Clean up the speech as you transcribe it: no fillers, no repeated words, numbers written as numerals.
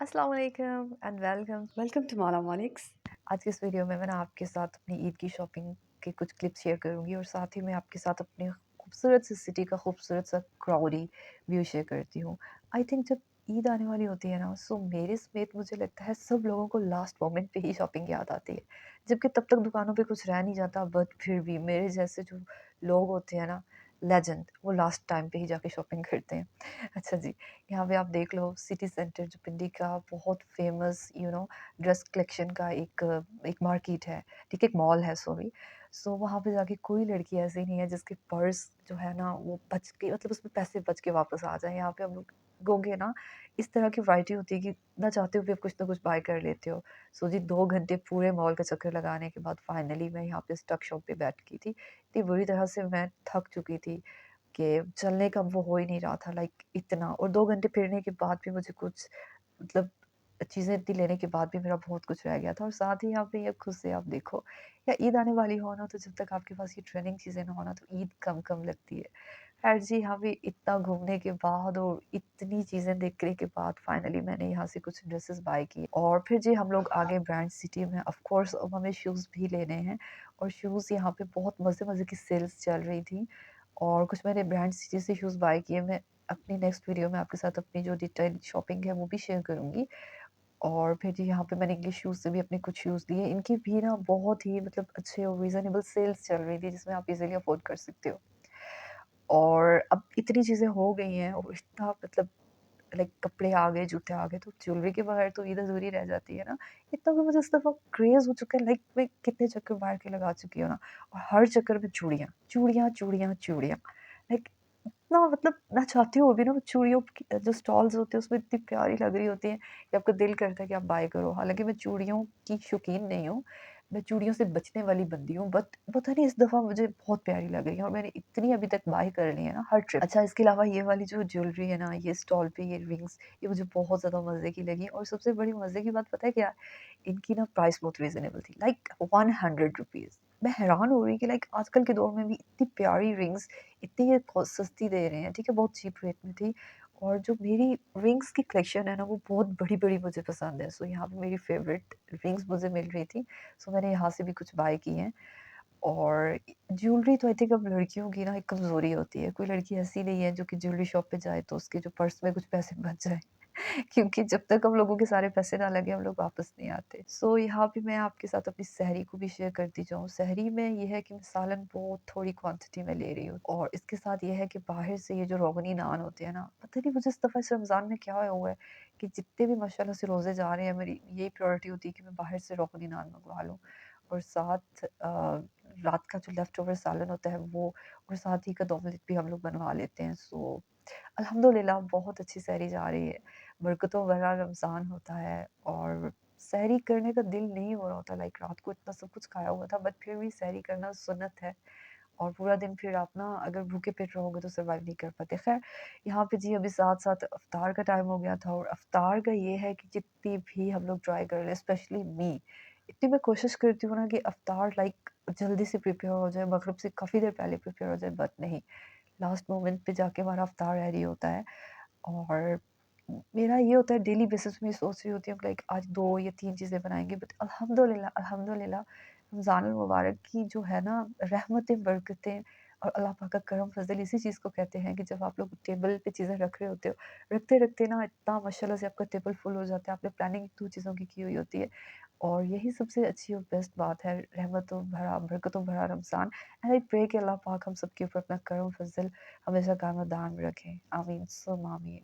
अस्सलाम वालेकुम and welcome welcome to माला मॉलिक्स। आज की इस वीडियो में मैं ना आपके साथ अपनी ईद की शॉपिंग के कुछ क्लिप्स शेयर करूंगी और साथ ही मैं आपके साथ अपनी खूबसूरत सी सिटी का खूबसूरत सा क्राउडी व्यू शेयर करती हूँ। आई थिंक जब ईद आने वाली होती है ना, सो मेरे समेत मुझे लगता है सब लोगों को लास्ट मोमेंट पे ही शॉपिंग याद आती है, जबकि तब तक दुकानों पे कुछ रह नहीं जाता। बट फिर भी मेरे जैसे जो लोग होते हैं ना, लेजेंड, वो लास्ट टाइम पे ही जाके शॉपिंग करते हैं। अच्छा जी, यहाँ पे आप देख लो सिटी सेंटर जो पिंडी का बहुत फेमस ड्रेस कलेक्शन का एक मार्केट है, ठीक है? एक मॉल है, सॉरी। सो वहाँ पे जाके कोई लड़की ऐसी नहीं है जिसके पर्स जो है ना वो बच के, मतलब उसमें पैसे बच के वापस आ जाएँ। यहाँ पे हम लोग गोंगे ना, इस तरह की वैरायटी होती है कि ना चाहते हुए भी आप कुछ ना कुछ बाय कर लेते हो। सो जी 2 घंटे पूरे मॉल का चक्कर लगाने के बाद फाइनली मैं यहाँ पे स्टक शॉप पे बैठ गई थी। इतनी बुरी तरह से मैं थक चुकी थी कि चलने का वो हो ही नहीं रहा था, लाइक इतना। और 2 घंटे फिरने के बाद भी मुझे कुछ, मतलब चीज़ें इतनी लेने के बाद भी मेरा बहुत कुछ रह गया था। और साथ ही यहाँ पे ये खुद से आप देखो, या ईद आने वाली हो ना, तो जब तक आपके पास ये ट्रेंडिंग चीज़ें ना हो ना, तो ईद कम-कम लगती है। ख़ैर जी, यहाँ पे इतना घूमने के बाद और इतनी चीज़ें देखने के बाद फाइनली मैंने यहाँ से कुछ ड्रेसेस बाय किए और फिर जी हम लोग आगे ब्रांड सिटी में। ऑफ कोर्स अब हमें शूज़ भी लेने हैं और शूज़ यहाँ पे बहुत मज़े-मज़े की सेल्स चल रही थी और कुछ मैंने ब्रांड सिटी से शूज़ बाय किए। मैं अपनी नेक्स्ट वीडियो में आपके साथ अपनी जो डिटेल शॉपिंग है वो भी शेयर करूँगी। और फिर जी यहाँ पे मैंने इंग्लिश शूज़ से भी अपने कुछ शूज़ लिए। इनकी भी ना बहुत ही, मतलब अच्छे और रीज़नेबल सेल्स चल रही थी जिसमें आप इज़िली अफ़ोर्ड कर सकते हो। और अब इतनी चीज़ें हो गई हैं और इतना, मतलब लाइक कपड़े आ गए, जूते आ गए, तो ज्वेलरी के बगैर तो ईद अधूरी रह जाती है ना। इतना भी मुझे इस दफ़ा क्रेज़ हो चुका है, लाइक मैं कितने चक्कर मार के लगा चुकी हूँ ना, और हर चक्कर में चूड़ियाँ, चूड़ियाँ, चूड़ियाँ, चूड़ियाँ। लाइक इतना, मतलब मैं चाहती हूँ अभी ना वो चूड़ियों की जो स्टॉल्स होते हैं उसमें इतनी प्यारी लग रही होती हैं कि आपका दिल करता है कि आप बाय करो। हालाँकि मैं चूड़ियों की शौकीन नहीं हूँ, मैं चूड़ियों से बचने वाली बंदी हूँ, बट पता नहीं इस दफ़ा मुझे बहुत प्यारी लग रही है और मैंने इतनी अभी तक बाय कर ली है ना हर ट्रिप। अच्छा, इसके अलावा ये वाली जो ज्वेलरी है ना, ये स्टॉल पे ये रिंग्स, ये मुझे बहुत ज़्यादा मज़े की लगी और सबसे बड़ी मज़े की बात पता है क्या है? इनकी ना प्राइस बहुत रीज़नेबल थी, लाइक 100 रुपीज़। मैं हैरान हो रही कि लाइक आजकल के दौर में भी इतनी प्यारी रिंग्स इतनी ये सस्ती दे रहे हैं, ठीक है? बहुत चीप रेट में थी और जो मेरी रिंग्स की कलेक्शन है ना, वो बहुत बड़ी-बड़ी मुझे पसंद है। सो यहाँ पे मेरी फ़ेवरेट रिंग्स मुझे मिल रही थी, सो मैंने यहाँ से भी कुछ बाय की हैं। और ज्वेलरी तो आई थिंक अब लड़कियों की ना एक कमज़ोरी होती है। कोई लड़की ऐसी नहीं है जो कि ज्वेलरी शॉप पे जाए तो उसके जो पर्स में कुछ पैसे बच जाएँ। क्योंकि जब तक हम लोगों के सारे पैसे ना लगे, हम लोग वापस नहीं आते। सो यहाँ पे मैं आपके साथ अपनी सहरी को भी शेयर करती जाऊँ। सहरी में ये है कि मैं सालन बहुत थोड़ी क्वांटिटी में ले रही हूँ और इसके साथ ये है कि बाहर से ये जो रोगनी नान होते हैं ना, पता नहीं मुझे इस दफ़ा इस रमज़ान में क्या हुआ है कि जितने भी माशाल्लाह से रोज़े जा रहे हैं, मेरी यही प्रायोरिटी होती है कि मैं बाहर से रोगनी नान मँगवा लूँ और साथ रात का जो लेफ्ट ओवर सालन होता है वो, और साथ ही कद ऑमलेट भी हम लोग बनवा लेते हैं। सो अल्हम्दुलिल्लाह बहुत अच्छी सहरी जा रही है। बरकतों भरा रमज़ान होता है और सहरी करने का दिल नहीं हो रहा होता, लाइक रात को इतना सब कुछ खाया हुआ था, बट फिर भी सहरी करना सुन्नत है और पूरा दिन फिर आप ना अगर भूखे पेट रहोगे तो सर्वाइव नहीं कर पाते। ख़ैर यहाँ पे जी अभी साथ-साथ इफ्तार का टाइम हो गया था और इफ्तार का ये है कि जितनी भी हम लोग ट्राई कर लें, स्पेशली मी, इतनी मैं कोशिश करती हूँ ना कि इफ्तार लाइक जल्दी से प्रिपेयर हो जाए, मगरिब से काफ़ी देर पहले प्रिपेयर हो जाए, बट नहीं, लास्ट मोमेंट पे जाके हमारा इफ्तार रेडी होता है। और मेरा ये होता है डेली बेसिस में, सोच रही होती हूँ लाइक आज 2 या 3 चीज़ें बनाएँगे, बट अल्हम्दुलिल्लाह अल्हम्दुलिल्लाह रमज़ान अल मुबारक की जो है ना रहमतें, बरकतें और अल्लाह पाक का करम फ़ज़ल इसी चीज़ को कहते हैं कि जब आप लोग टेबल पे चीज़ें रख रहे होते हो, रखते-रखते ना इतना माशाल्लाह से आपका टेबल फुल हो जाता है, आपने प्लानिंग 2 चीज़ों की हुई होती है और यही सबसे अच्छी और बेस्ट बात है, रहमतों भरा, बरकतों भरा रमज़ान। एंड आई प्रे कि अल्लाह पाक हम सबके ऊपर अपना करम फ़ज़ल हमेशा दायम-ओ-दाम रखें। आमीन सुम्मा आमीन।